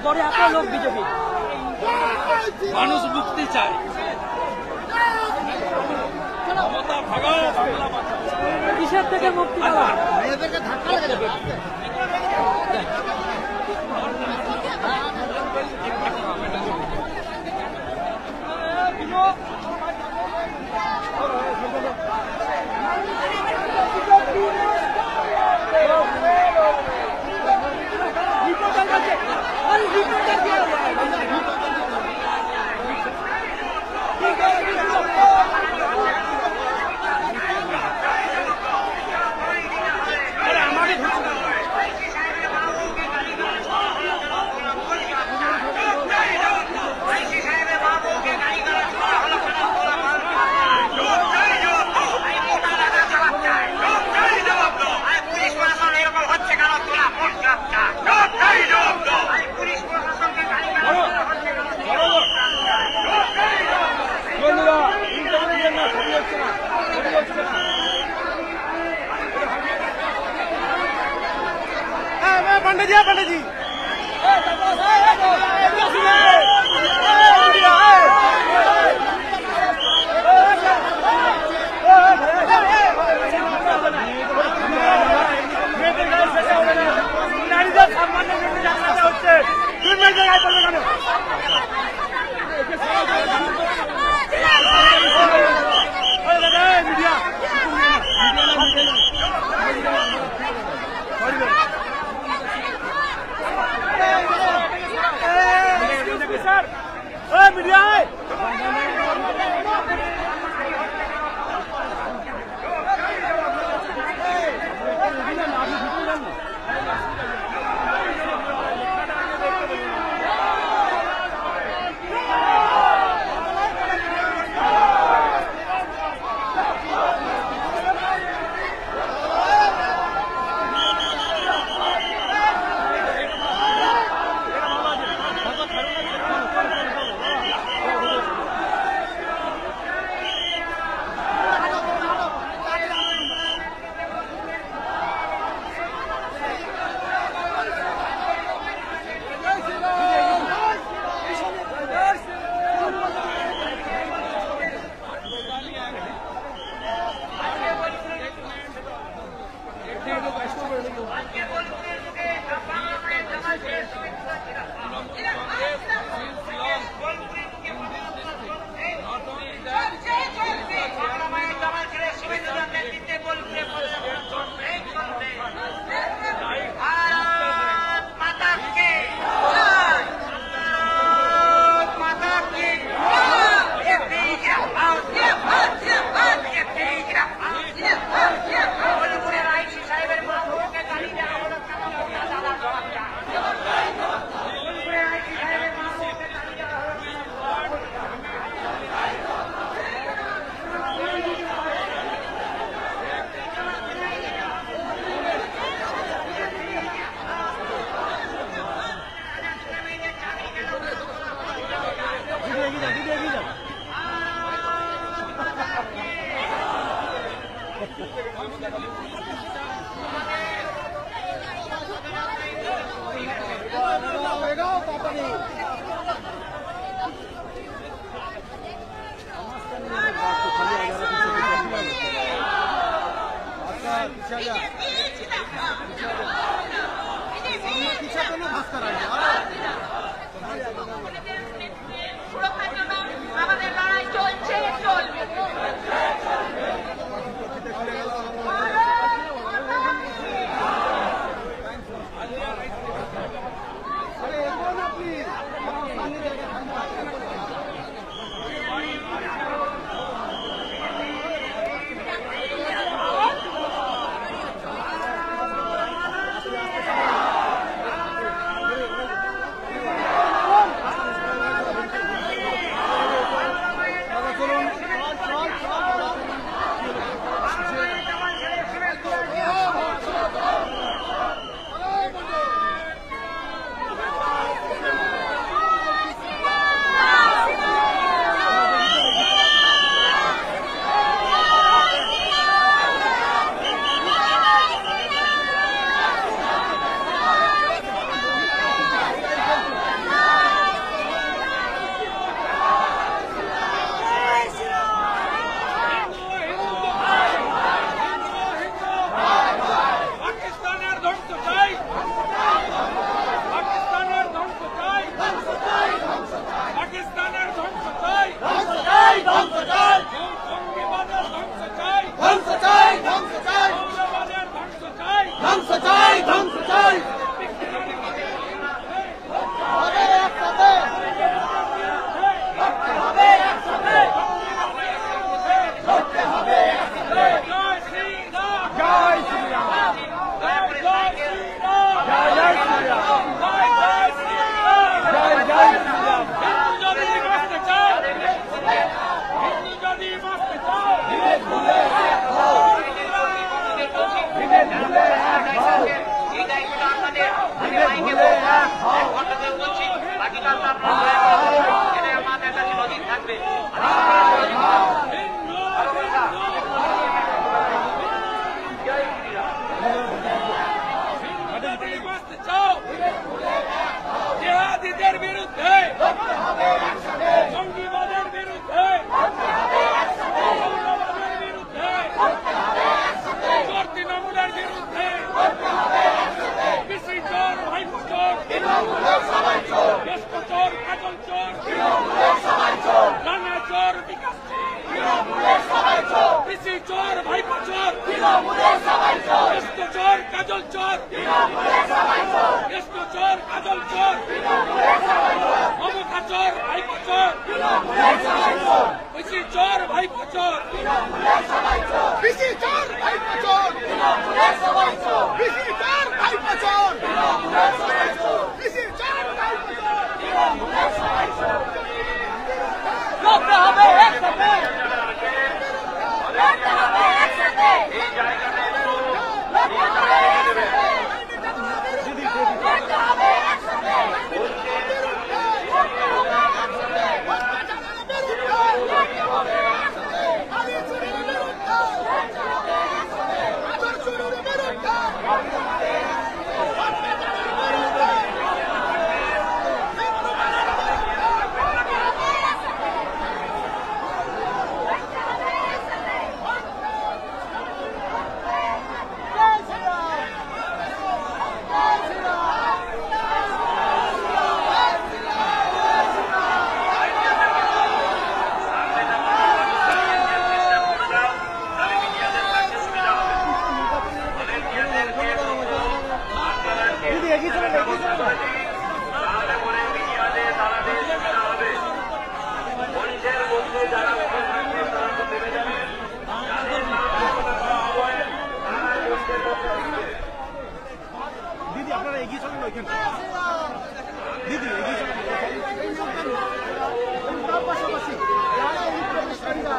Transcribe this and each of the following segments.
পরে এত লোক বিজেপি মানুষ মুক্তি চায় কিসের থেকে মুক্তি পাওয়া মেয়েদেরকে ধাক্কা লেগে पंडित जी জিহাদিদের বিরুদ্ধে, জঙ্গিবাদের বিরুদ্ধে, মৌলবাদের বিরুদ্ধে, চোর তৃণমূলের বিরুদ্ধে, পিসি চোর, ভাইপো চোর, কেষ্ট চোর, কাজল চোর, রানা চোর, বিকাশ চোর, পিসি চোর, ভাইপো চোর, কেষ্ট চোর, কাজল চোর, কেষ্ট চোর, কাজল চোর, মমতা চোর, ভাইপো চোর, পিসি চোর, ভাইপো চোর, পিসি চোর ভাইপো চোর, পিসি চোর ভাইপো চোর, পিসি চোর ভাইপো চোর। লড়তে হবে একসাথে, লড়তে হবে একসাথে, লড়তে হবে একসাথে। দিদি আপনারা এগিয়ে চলেন ওইখানে, দিদি এগিয়ে চলেন তার পাশাপাশি যারা এই প্রতিষ্ঠানটা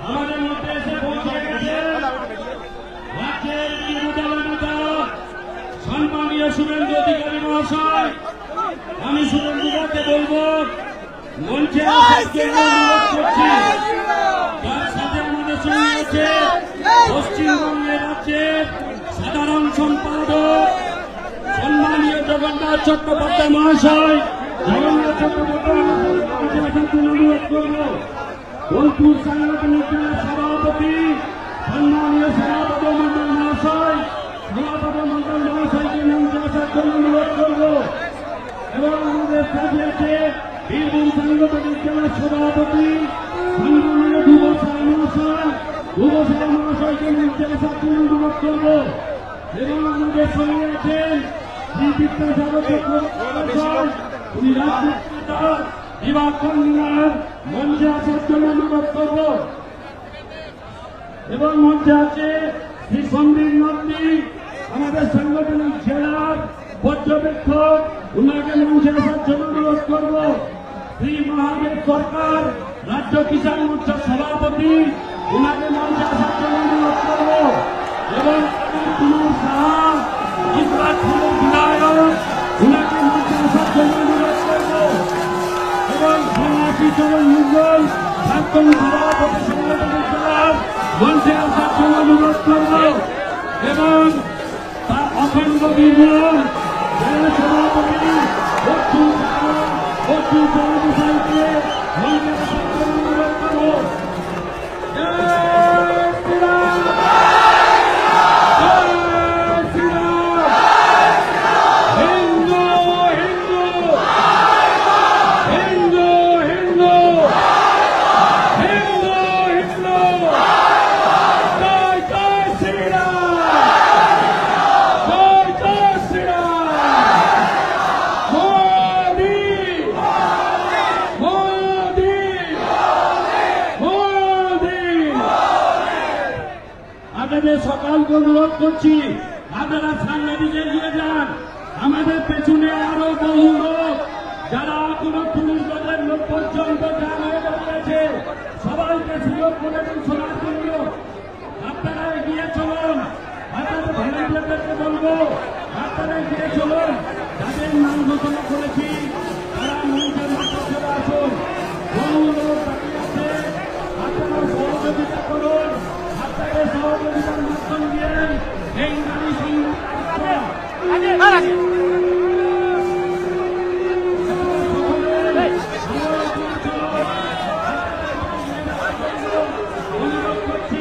আমাদের মধ্যে এসে পৌঁছে গেছে রাজ্যের বিরোধী দলের নেতা সম্মানীয় শুভেন্দু অধিকারী মহাশয়। আমি শুভেন্দুকে বলবো মঞ্চে আসার জন্য অনুরোধ করছি। তার সাথে আমাদের সঙ্গে আছে পশ্চিমবঙ্গের রাজ্যের সাধারণ সম্পাদক সম্মানীয় জগন্নাথ চট্টোপাধ্যায় মহাশয়। জগন্নাথ চট্টোপাধ্যায় অনুরোধ করবো বোলপুর সাংগঠনিক জেলার সভাপতি সম্মানীয় সভাপতি মন্ডল মহাশয় মঞ্চে আসার জন্য অনুরোধ করব এবং আমাদের কাছে আছে বীরভূম সাংগঠনিক জেলার সভাপতি সম্মানীয় যুবসাহ মহাশয়কে মঞ্চে আসার জন্য অনুরোধ করব এবং আমাদের সঙ্গে আছেন শ্রী বিদ্যাসাগর চট্টোপাধ্যায়, উনি রাজনীতিবিদ বিভাগ কনভেনর, মঞ্চে আসার জন্য অনুরোধ করব এবং মঞ্চে আছে শ্রী সন্দীপ নন্দী, আমাদের সাংগঠনিক জেলার পর্যবেক্ষক, উনাকে মঞ্চে আসার জন্য অনুরোধ করব। শ্রী মহাদেব সরকার, রাজ্য কিষাণ মোর্চার সভাপতি, উনাকে মঞ্চে আসার জন্য অনুরোধ করব এবং কুমার সাহা, ইসরাতপুরের বিধায়ক, উনাকে মঞ্চে আসার জন্য অনুরোধ করব এবং সন্ন্যাসী চরণ মন্ডল, প্রাক্তন সভাপতি সাংগঠনিক জেলার মঞ্চে আসার জন্য অনুরোধ করব এবং তার অখণ্ড বীরভূম জেলা সভাপতি অর্জুন চরণসাইকে মঞ্চে আসার জন্য অনুরোধ করব। জয় শ্রীরাম, জয় শ্রীরাম, হিন্দু হিন্দু হিন্দু হিন্দু হিন্দু হিন্দু, জয় জয় শ্রীরাম, জয় জয় শ্রীরাম, মোদি মোদি মোদি। আপনাদের সকালকে অনুরোধ করছি, আপনারা সাংবাদিকে এগিয়ে যান। আমাদের পেছনে আরো বহু লোক যারা কোনো পুলিশ দলের লোক পর্যন্ত জান হয়ে দাঁড়িয়েছে, সবাইকে সুযোগ করে দিন শোনার জন্য। আপনারা এগিয়ে চলুন, আপনাদের ভলেন্টিয়ারদেরকে বলবো আপনারা এগিয়ে চলুন। যাদের নাম ঘোষণা করেছি তারা মঞ্চের মধ্যে চলে আসুন। বহু লোক দাঁড়িয়ে আছে, আপনারা সহযোগিতা করুন। আপনাদের সহযোগিতার মাধ্যম দিয়ে এই নারী সংগঠন অনুরোধ করছি।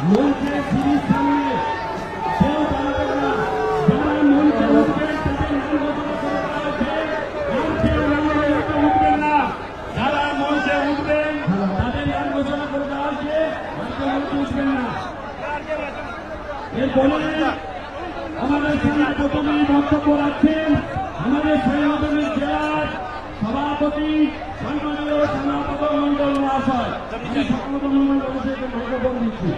মঞ্চের সিঁড়ির সামনে কেউ দাঁড়াবেন না। যারা মঞ্চে উঠবেন তাদের নাম ঘোষণা করে দেওয়া হয়েছে, আর কেউ নামের এলাকা উঠবেন না। যারা মঞ্চে উঠবেন তাদের নাম ঘোষণা করে দেওয়া হয়েছে, আর কেউ মঞ্চে উঠবেন না। এরপরে আমাদের সঙ্গে প্রথমেই বক্তব্য রাখছেন আমাদের সাংগঠনিক জেলার সভাপতি সম্মানীয় সনাতন মন্ডল মহাশয়। আমি সনাতন মন্ডল থেকে বক্তব্য দিচ্ছি।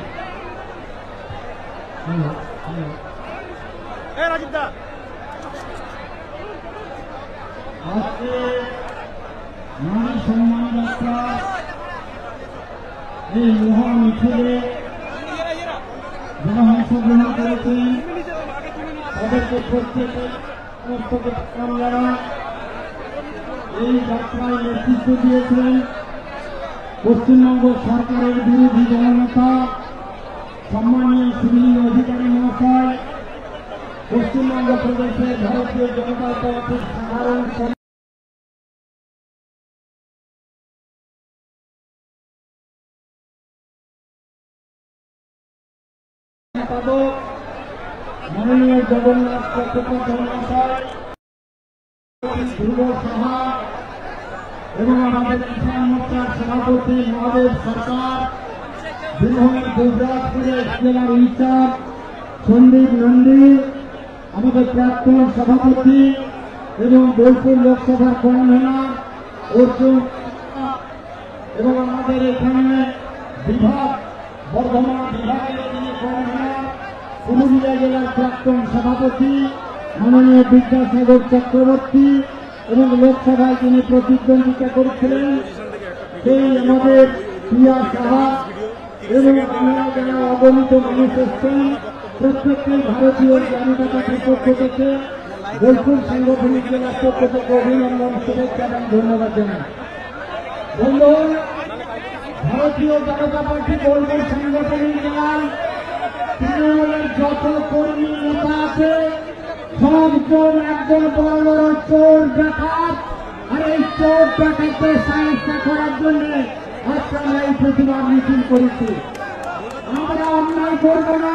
আজকে নারী সম্মান যাত্রা এই মহা মিছিলে যারা অংশগ্রহণ করেছেন তাদেরকে প্রত্যেকে এই যাত্রায় নেতৃত্ব দিয়েছেন পশ্চিমবঙ্গ সরকারের বিরোধী দলনেতা সম্মানীয় শুভেন্দু অধিকারী মহাশয়, পশ্চিমবঙ্গ প্রদেশের ভারতীয় জনতা পার্টির সাধারণ সম্পাদক মাননীয় জগন্নাথ চট্টোপাধ্যায় মহাশয়, ধ্রুব সাহা এবং আমাদের কিষাণ মোর্চার সভাপতি মহাদেব সরকার, বীরভূমের গুজরাটপুরের জেলার ইনচার্জ সন্দীপ নন্দী, আমাদের প্রাক্তন সভাপতি এবং বোলপুর লোকসভার কনভেনর অর্জুন এবং আমাদের এখানে বিভাগ বর্ধমান বিভাগের যিনি কনভেনর পুরুলিয়া জেলার প্রাক্তন সভাপতি মাননীয় বিদ্যাসাগর চক্রবর্তী এবং লোকসভায় তিনি প্রতিদ্বন্দ্বিতা করেছিলেন সেই আমাদের প্রিয়া সাহা এবং আমরা যারা অগণিত মানুষ এসছেন প্রত্যেককেই ভারতীয় জনতা পার্টির পক্ষ থেকে বোলপুর সাংগঠনিক জেলার পক্ষ থেকে অভিনন্দন, শুভেচ্ছা এবং ধন্যবাদ জানাই। বন্ধু, ভারতীয় জনতা পার্টি বোলপুর সাংগঠনিক জেলায় তৃণমূলের যত কর্মী নেতা আছে সবজন একজন বড় বড় চোর ডাকাত, আর এই চোর ডাকাতকে সাহায্য করার জন্য আজকে আমরা এই প্রতিবাদ মিছিল করেছি। আমরা অন্যায় করব না।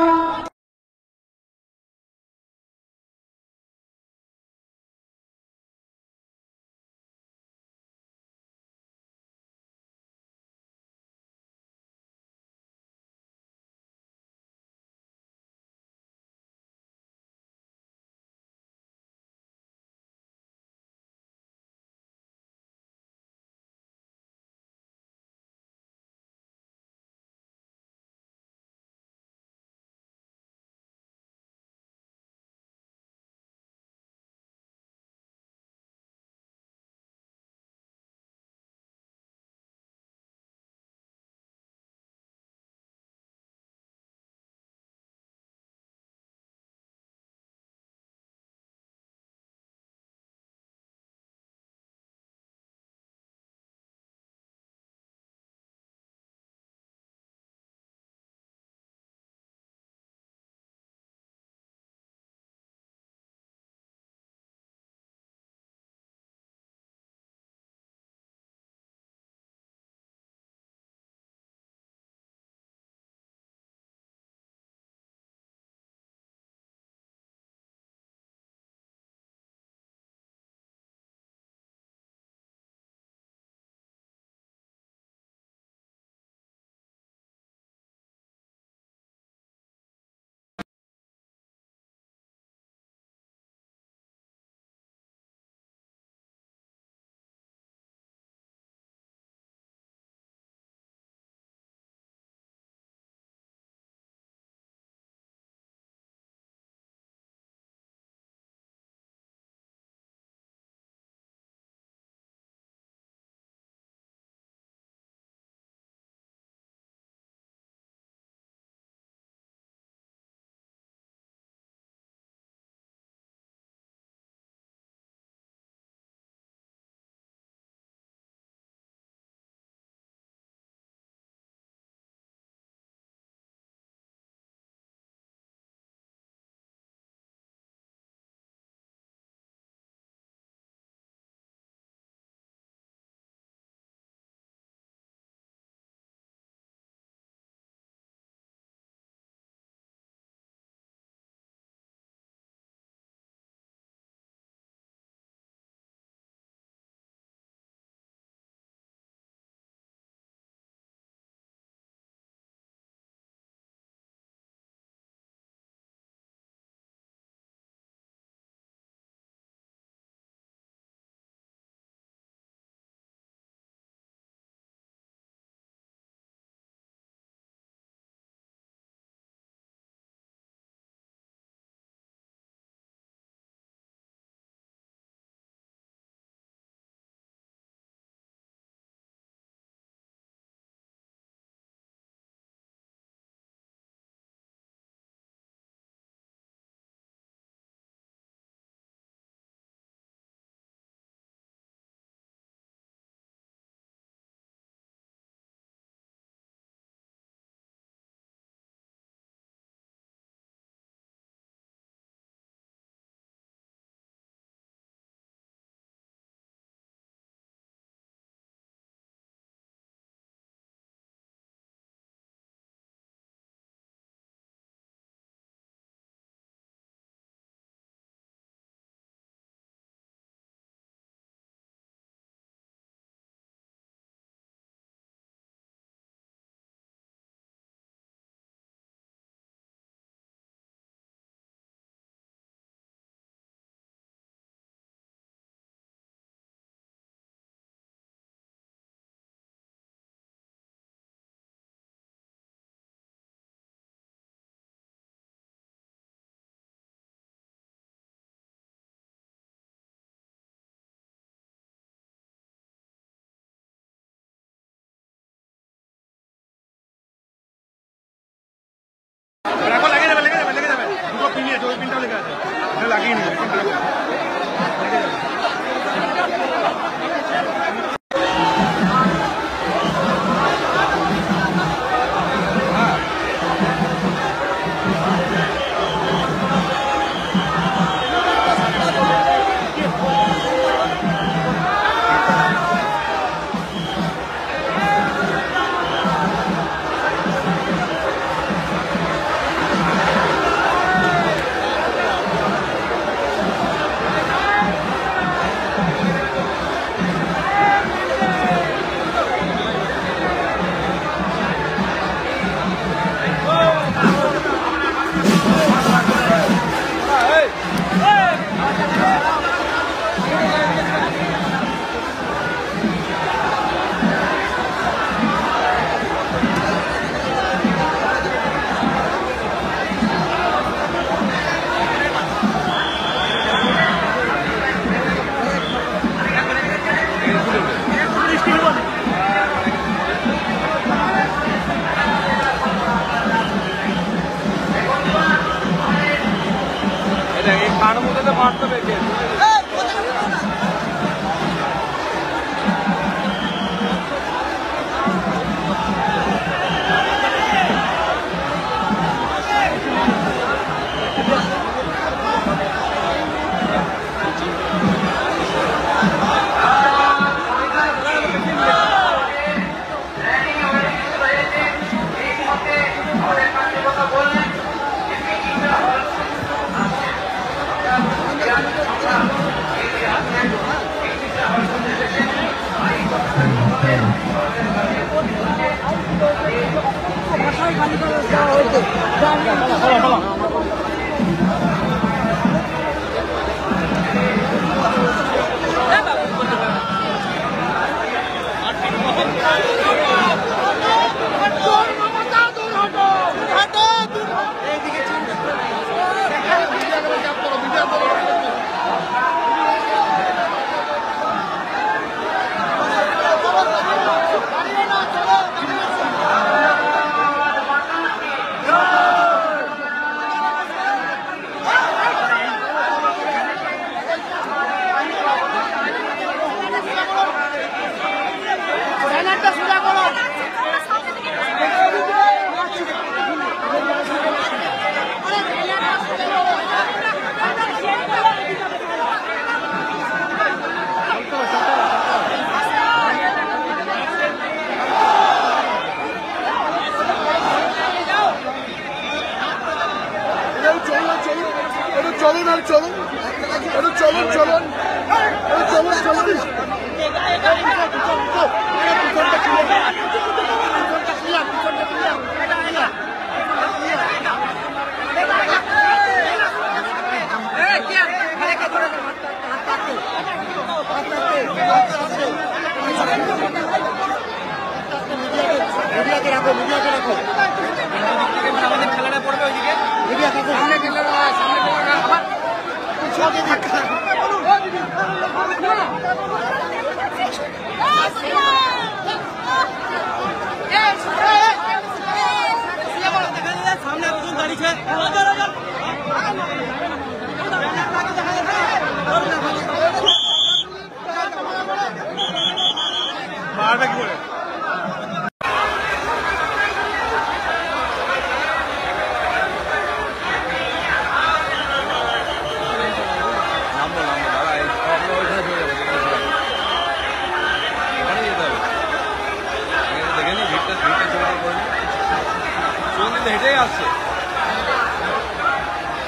হেঁটেই আসছে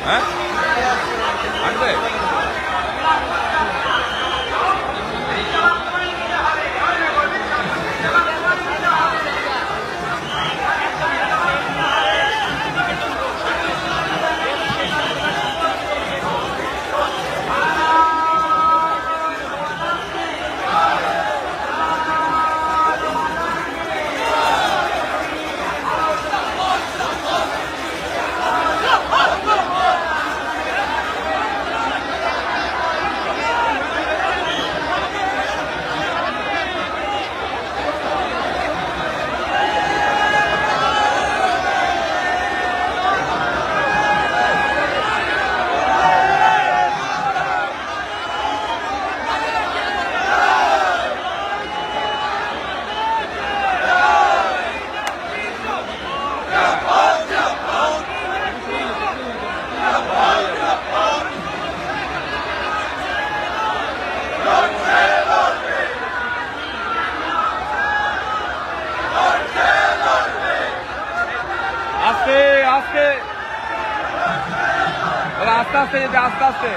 হ্যাঁ হাঁটবে আস্তে আস্তে আস্তে আস্তে যেতে আস্তে আস্তে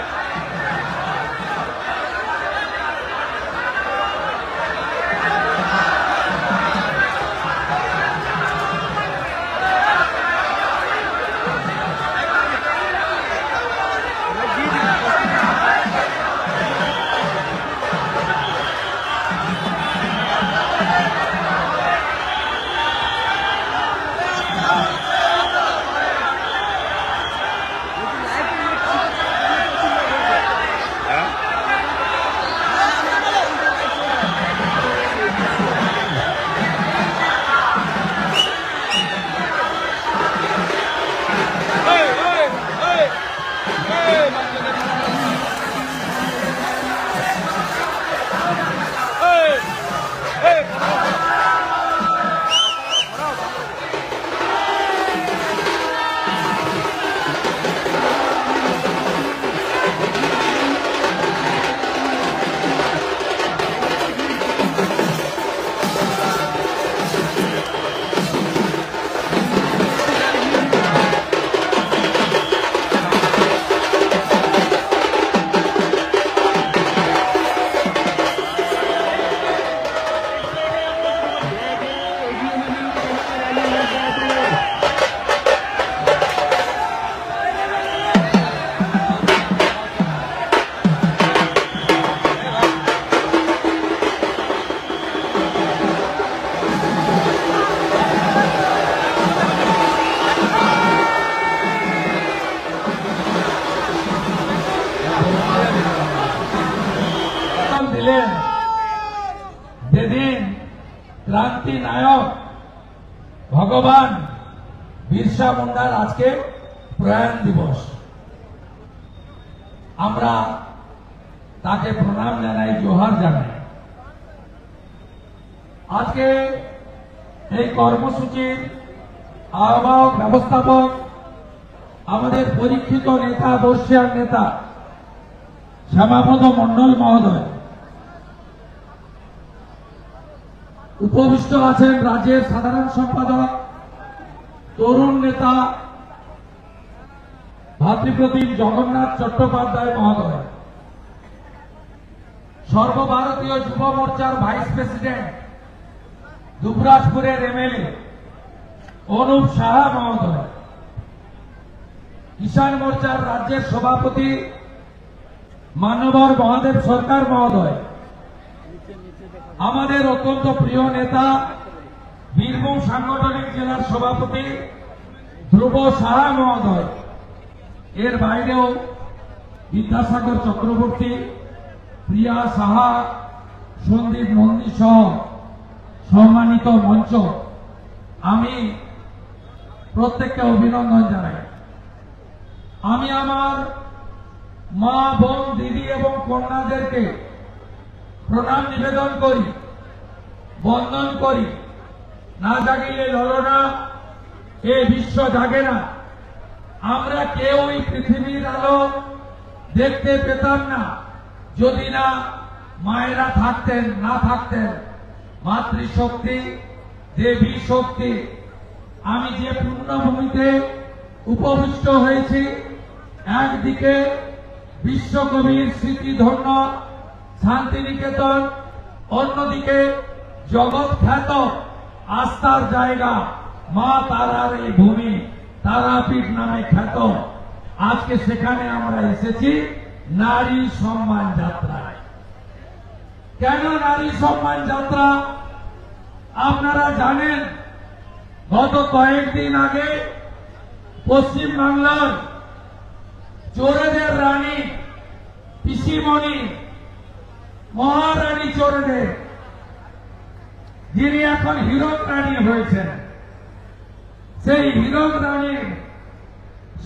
যেদিন ক্রান্তি নায়ক ভগবান বিরসা মুন্ডার আজকে প্রয়াণ দিবস, আমরা তাকে প্রণাম জানাই, জোহার জানাই। আজকে এই কর্মসূচির আহ্বায়ক ব্যবস্থাপক আমাদের পরীক্ষিত নেতা, বর্ষিয়ান নেতা শ্যামাপদ মণ্ডল মহোদয়, উপবিষ্ট আছেন রাজ্যের সাধারণ সম্পাদক, তরুণ নেতা ভাতৃপ্রতিম জগন্নাথ চট্টোপাধ্যায় মহোদয়, সর্বভারতীয় যুব মোর্চার ভাইস প্রেসিডেন্ট দুবরাজপুরের এমএলএ অনুপ সাহা মহোদয়, কিষাণ মোর্চার রাজ্যের সভাপতি মান্যবর মহাদেব সরকার মহোদয়, আমাদের অত্যন্ত প্রিয় নেতা বীরভূম সাংগঠনিক জেলার সভাপতি ধ্রুব সাহা মহোদয়, এর বাইরেও বিদ্যাসাগর চক্রবর্তী, প্রিয়া সাহা, সন্দীপ নন্দী সহ সম্মানিত মঞ্চ, আমি প্রত্যেককে অভিনন্দন জানাই। আমি আমার মা, বোন, দিদি এবং কন্যাদেরকে প্রণাম নিবেদন করি, বন্দন করি। না জাগিলে ললনা, এ বিশ্ব জাগে না। আমরা কেউই পৃথিবীর আলো দেখতে পেতাম না যদি না মায়েরা থাকতেন, না থাকতেন মাতৃশক্তি, দেবী শক্তি। আমি যে পূর্ণভূমিতে উপবিষ্ট হয়েছি, একদিকে বিশ্বকবির স্মৃতিধন্য শান্তিনিকেতন, অন্যদিকে জগৎ খ্যাত আস্থার জায়গা মা তারার এই ভূমি, তারাপীঠ নামে খ্যাত। আজকে সেখানে আমরা এসেছি নারী সম্মান যাত্রায়। কেন নারী সম্মান যাত্রা? আপনারা জানেন, গত কয়েকদিন আগে পশ্চিমবাংলার চোরেদের রানী পিসিমণি মহারানী চোরেদের, যিনি এখন হীরক রানী হয়েছেন, সেই হীরক রানীর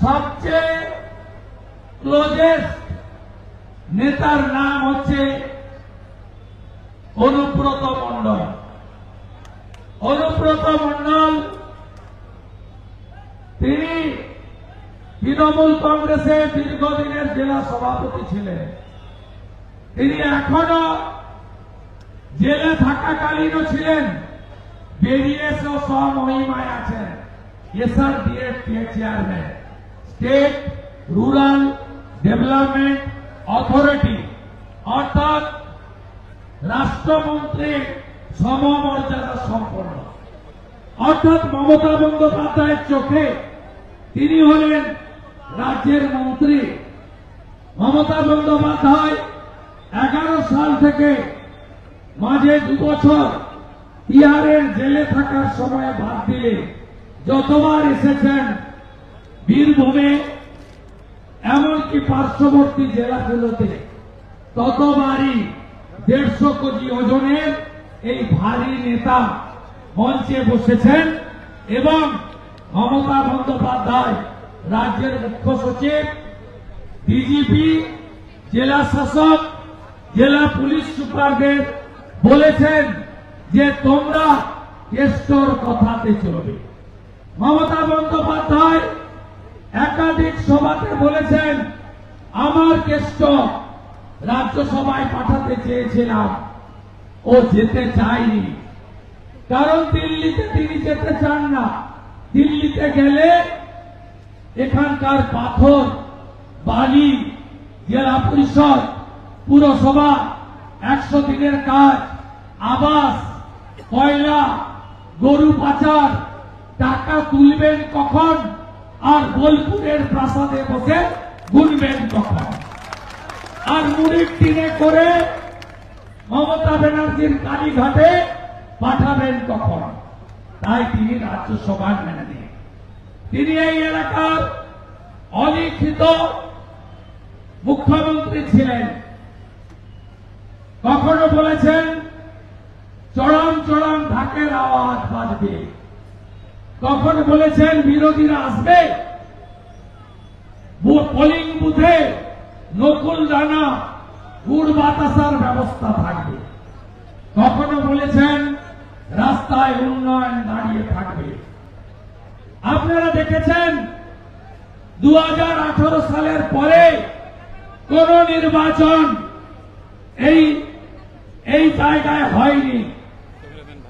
সবচেয়ে ক্লোজেস্ট নেতার নাম হচ্ছে অনুব্রত মণ্ডল। অনুব্রত মণ্ডল তিনি তৃণমূল কংগ্রেসের দীর্ঘদিনের জেলা সভাপতি ছিলেন। তিনি এখনো জেলে থাকাকালীনও ছিলেন, বেরিয়ে এসেও স্বমহিমায় আছেন SRDF chairman, state rural development authority, অর্থাৎ রাষ্ট্রমন্ত্রীর সমমর্যাদা সম্পন্ন। অর্থাৎ মমতা বন্দ্যোপাধ্যায়ের চোখে তিনি হলেন রাজ্যের মন্ত্রী। মমতা বন্দ্যোপাধ্যায় 11 সাল থেকে মাঝে 2 বছর তিহারের জেলে থাকার সময় বাদ দিলে যতবার এসেছেন বীরভূমে, এমনকি পার্শ্ববর্তী জেলাগুলোতে, ততবারই 150 কেজি ওজনের এই ভারী নেতা মঞ্চে বসেছেন এবং মমতা বন্দ্যোপাধ্যায় রাজ্যের মুখ্য সচিব, ডিজিপি, জেলা শাসক, জেলা পুলিশ সুপারদের বলেছেন যে তোমরা কেষ্টর কথাতে চলবে। মমতা বন্দ্যোপাধ্যায় একাধিক সভাতে বলেছেন, আমার কেষ্ট রাজ্যসভায় পাঠাতে চেয়েছিলাম, ও যেতে চায়নি, কারণ দিল্লিতে তিনি যেতে চান না। দিল্লিতে গেলে এখানকার পাথর, বালি, জেলা পরিষদ, পুরসভা, 100 দিনের কাজ, আবাস, কয়লা, গরু পাচার, টাকা তুলবেন কখন আর বোলপুরের প্রাসাদে বসে গুনবেন কখন, আর মুড়ির টিনে করে মমতা ব্যানার্জির কালীঘাটে পাঠাবেন কখন। তাই তিনি রাজ্যসভার মেনে নেন। তিনি এই এলাকার অলিখিত মুখ্যমন্ত্রী ছিলেন। কখনো বলেছেন আওয়াজ বাজবে। কখন বলেছেন বিরোধীরা আসবে, পোলিং বুথে নকুল দানা গুড় বাতাসার ব্যবস্থা থাকবে। কখনো বলেছেন রাস্তায় উন্নয়ন দাঁড়িয়ে থাকবে। আপনারা দেখেছেন 2018 সালের পরে কোন নির্বাচন এই জায়গায় হয়নি।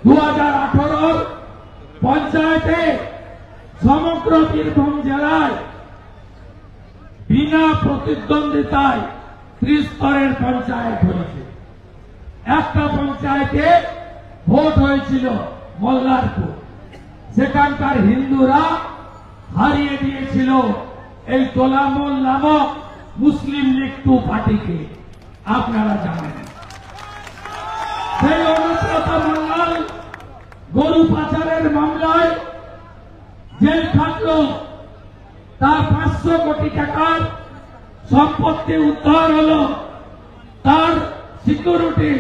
2018 পঞ্চায়েতে সমগ্র বীরভূম জেলায় বিনা প্রতিদ্বন্দ্বিতায় 30 স্তরের পঞ্চায়েত হয়েছে। একটা পঞ্চায়েতে ভোট হয়েছিল মল্লারপুর, সেখানকার হিন্দুরা হারিয়ে দিয়েছিল এই তোলামুল নামক মুসলিম লীগ 2 পার্টিকে, আপনারা জানেন। সেই অনুব্রত মণ্ডল গরু পাচারের মামলায় জেল খাটল। তার 500 কোটি টাকার সম্পত্তি উদ্ধার হল। তার সিকিউরিটি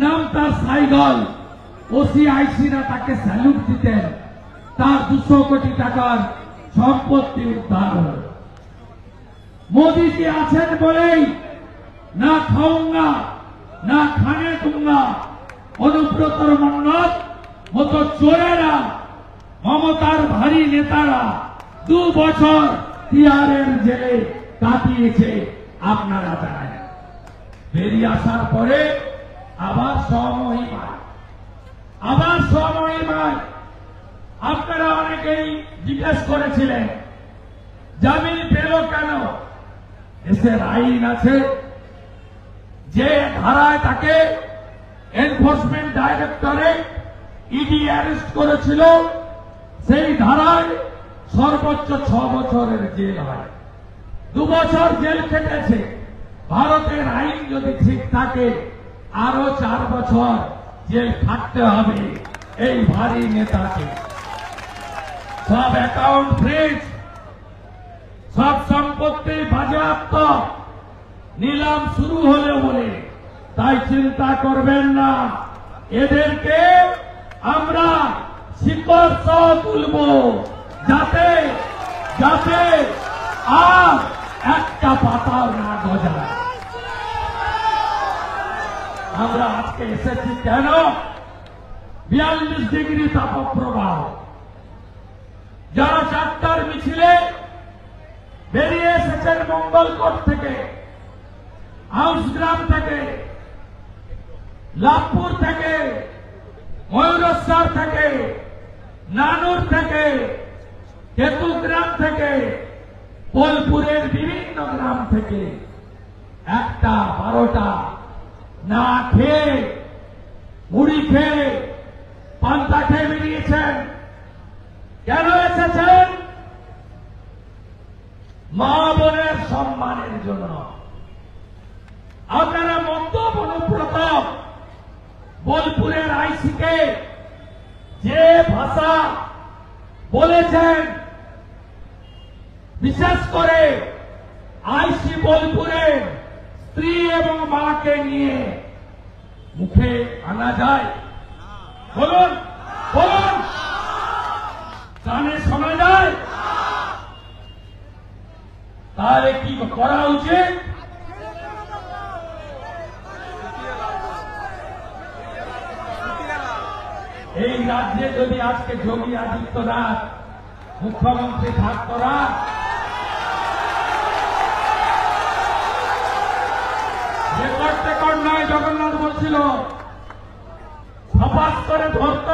নাম তার সাইগল, ওসিআইসিরা তাকে স্যালুট দিতেন। তার 200 কোটি টাকার সম্পত্তি উদ্ধার হল। মোদীজি আছেন বলেই না খাউঙ্গা না খানে দুঙ্গা অনুব্রত মণ্ডল মতো চোরেরা, মমতার ভারী নেতারা 2 বছর তিহারের জেলে কাটিয়েছে, আপনারা জানেন। বেরিয়ে আসার পরে আবার স্বমহিমায় আপনারা অনেকেই জিজ্ঞেস করেছিলেন জামিন পেল কেন। দেশের আইন আছে, যে ধারায় তাকে এনফোর্সমেন্ট ডাইরেক্টরেট ইডি অ্যারেস্ট করেছিল, সেই ধারায় সর্বোচ্চ 6 বছরের জেল হয়। 2 বছর জেল খেটেছে। ভারতের আইন যদি ঠিক থাকে আরো 4 বছর জেল খাটতে হবে এই ভারী নেতাকে। সব অ্যাকাউন্ট ফ্রিজ, সব সম্পত্তি বাজেয়াপ্ত, নিলাম শুরু হলে বলে তাই চিন্তা করবেন না, এদেরকে আমরা শিকড় সহ তুলব, যাতে আর একটা পাতাও না গজায়। আমরা আজকে এসেছি কেন? 42 ডিগ্রি তাপপ্রবাহ। যারা 4টার মিছিলে বেরিয়ে এসেছেন মঙ্গলকোট থেকে, হাউসগ্রাম থেকে, লাভপুর থেকে, ময়ূরেশ্বর থেকে, নানুর থেকে, কেতুগ্রাম থেকে, বোলপুরের বিভিন্ন গ্রাম থেকে 1টা 12টা না খেয়ে, মুড়ি খেয়ে, পান্তা খেয়ে বেরিয়েছেন। কেন এসেছেন? মা বোনের সম্মানের জন্য। আপনারা মন্তব্য অনুব্রত বোলপুরের আইসিকে যে ভাষা বলেছেন, বিশেষ করে আইসি বোলপুরের স্ত্রী এবং মাকে নিয়ে মুখে আনা যায়? বলুন বলুন, কানে শোনা যায়? তাহলে কি করা উচিত? এই রাজ্যে যদি আজকে যোগী আদিত্যনাথ মুখ্যমন্ত্রী থাকত না, রেকর্ড নয়, জগন্নাথ বলছিল, সপাস করে ধরত,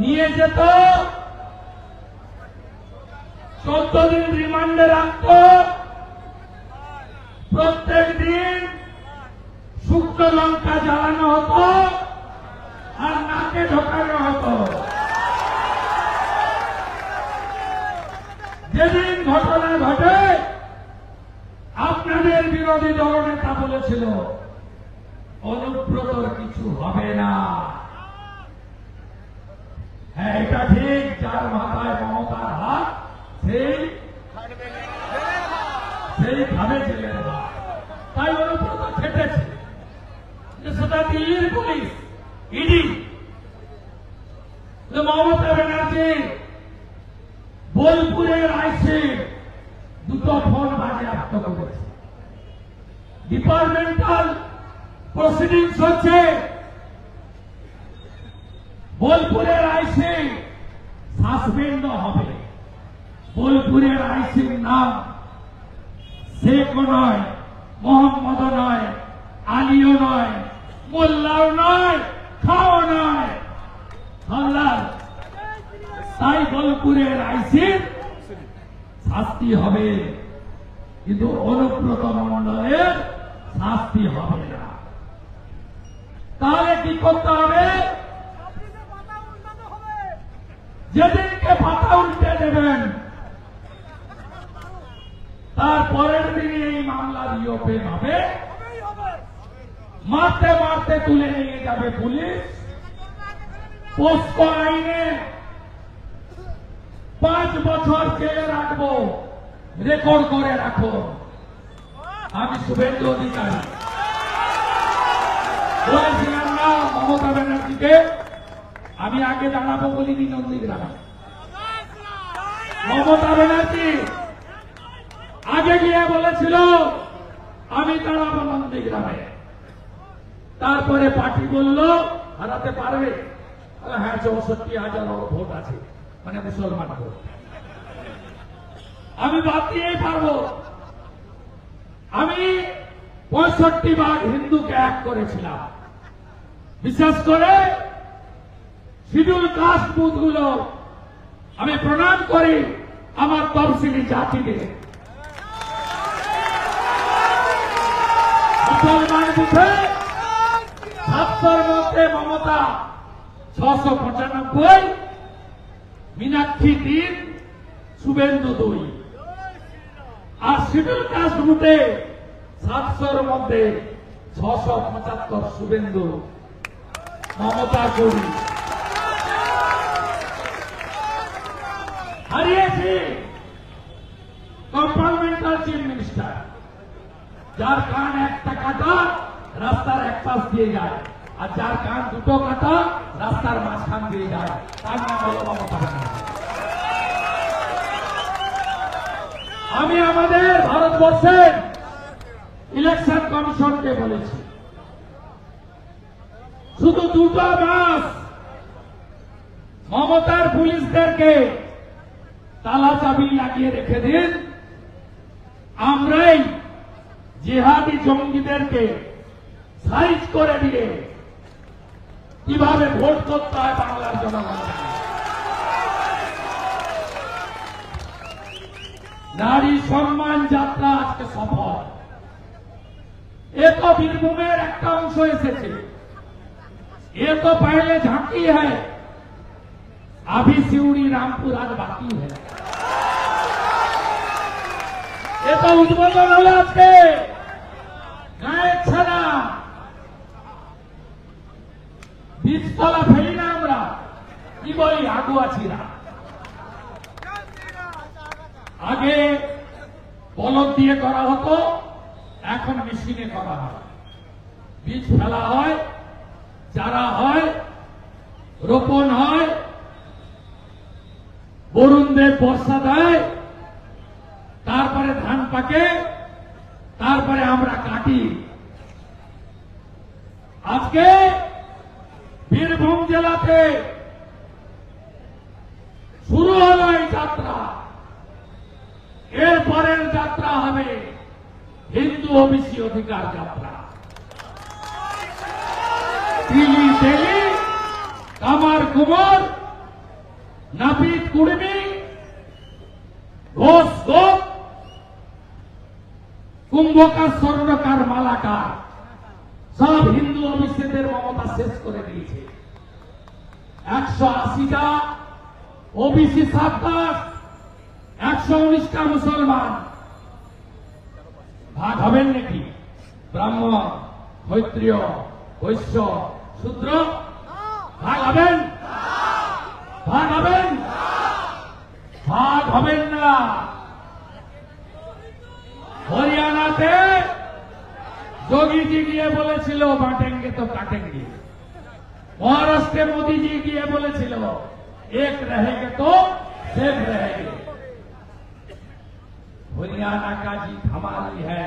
নিয়ে যেত, 14 দিন রিমান্ডে রাখত, প্রত্যেক দিন শুকনো লঙ্কা জ্বালানো হতো আর নাকে ঢোকানো হতো। যেদিন ঘটনা ঘটে আপনাদের বিরোধী দলনেতা বলেছিল অনুব্রতর কিছু হবে না। হ্যাঁ, এটা ঠিক, যার মাথায় মমতার হাত সেই ভাবে জেলের হাত। তাই অনুব্রত খেটেছে, সেটা দিল্লির পুলিশ, ইডি ডিপার্টমেন্টাল প্রসিডিংস হচ্ছে। বোলপুরের আইসি সাসপেন্ড হবে। বোলপুরের আইসির নাম শেখও নয়, মোহাম্মদও নয়, আলীও নয়, মোল্লাও নয়, খাও নয়, হাল্লার। তাই বোলপুরের আইসির শাস্তি হবে, কিন্তু অনুব্রত মণ্ডলের শাস্তি হবে না। তাহলে কি করতে হবে? যেদিনকে পাতা উল্টে দেবেন তার পরের দিনে এই মামলা রিওপেন হবে। মারতে মারতে তুলে নিয়ে যাবে পুলিশ। পোস্কো আইনে 5 বছর জেলে রাখবো, রেকর্ড করে রাখো। আমি শুভেন্দু অধিকারী বলেছিলাম না মমতা ব্যানার্জিকে, আমি আগে দাঁড়াবো বলিনি নন্দীগ্রামে। মমতা ব্যানার্জি আগে গিয়ে বলেছিল আমি দাঁড়াবো নন্দীগ্রামে। তারপরে পার্টি বলল হারাতে পারবে। হ্যাঁ, 64,000 ভোট আছে, মানে মুসলমান ভোট, আমি বাদ দিয়েই পারবো। আমি 65 ভাগ হিন্দুকে এক করেছিলাম। বিশেষ করে শিডিউল কাস্ট বুথগুলো আমি প্রণাম করি আমার তফসিলি জাতিদের। মুসলমান বুথে 700 মধ্যে মমতা 695, মীনাক্ষী 3, শুভেন্দু 2। আর শিডিউল কাস্ট বুথে 700 মধ্যে 675 শুভেন্দু, মমতা 2। হারিয়েছি কম্পার্টমেন্টাল চিফ মিনিস্টার, যার কান একটা কাটা রাস্তার এক পাশ দিয়ে যায়, আর যার কান দুটো কাটা রাস্তার মাঝখান দিয়ে যায়, তার নাম হল মমতা ব্যানার্জি। আমি আমাদের ভারতবর্ষের ইলেকশন কমিশনকে বলেছি, শুধু 2 মাস মমতার পুলিশদেরকে তালা চাবি লাগিয়ে রেখে দিন, আমরাই জিহাদি জঙ্গিদেরকে সাইজ করে দিয়ে কিভাবে ভোট করতে হয় বাংলার জনগণ। নারী সম্মান যাত্রা আজকে সফল। এ তো বীরভূমের একটা অংশ এসেছে, এ তো पहले झांकी है, अभी सिवड़ी रामपुर आज बाकी है। ये तो उद्বোधन হলো আজকে। গায়ের ছাড়া বীজতলা ফেলি না আমরা, কি বলি আগুয়াছিরা। আগে বলদ দিয়ে করা হতো, এখন মেশিনে করা হয়। বীজ ফেলা হয়, চারা হয়, রোপণ হয়, বরুণদের বর্ষা দেয়, তারপরে ধান পাকে, তারপরে আমরা কাটি। আজকে বীরভূম জেলাতে শুরু হলো এই যাত্রা। এরপরের যাত্রা হবে হিন্দু ওবিসি অধিকার যাত্রা। দিল্লি দিল্লি, কামার কুমার, নাপিত কুড়মি, ঘোষ গোপ, কুম্ভকার, স্বর্ণকার, মালাকার, সব হিন্দু ওবিসিদের মমতা শেষ করে দিয়েছে। 180টা ওবিসি সাবকাস্ট, 119টা মুসলমান। ভাগ হবেন নাকি? ব্রাহ্মণ, ক্ষত্রিয়, বৈশ্য, শূদ্র ভাগ হবেন? ভাগ হবেন? ভাগ হবেন না। হরিয়ানাতে যোগী जी গিয়ে বলেছিল বাঁটেঙ্গে তো কাটেঙ্গে। মহারাষ্ট্রে মোदी जी গিয়ে বলেছিল এক रहेंगे तो सेफ रहेंगे। हरियाणा का जीत हमारी है।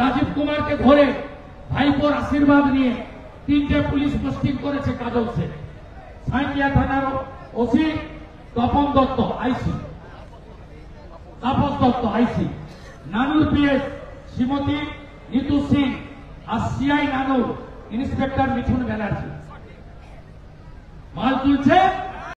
রাজীব কুমারকে ধরে ভাইপোর আশীর্বাদ নিয়ে 3টে পুলিশ পোস্টিং করেছে কাজল শেখ। সাঁইথিয়া থানার ওসি তপন দত্ত আইসি, তাপস দত্ত আইসি, নানুর পিএস শ্রীমতী নিতু সিং আর সিআই নানুর ইন্সপেক্টর মিঠুন ব্যানার্জি। মাল তুলছে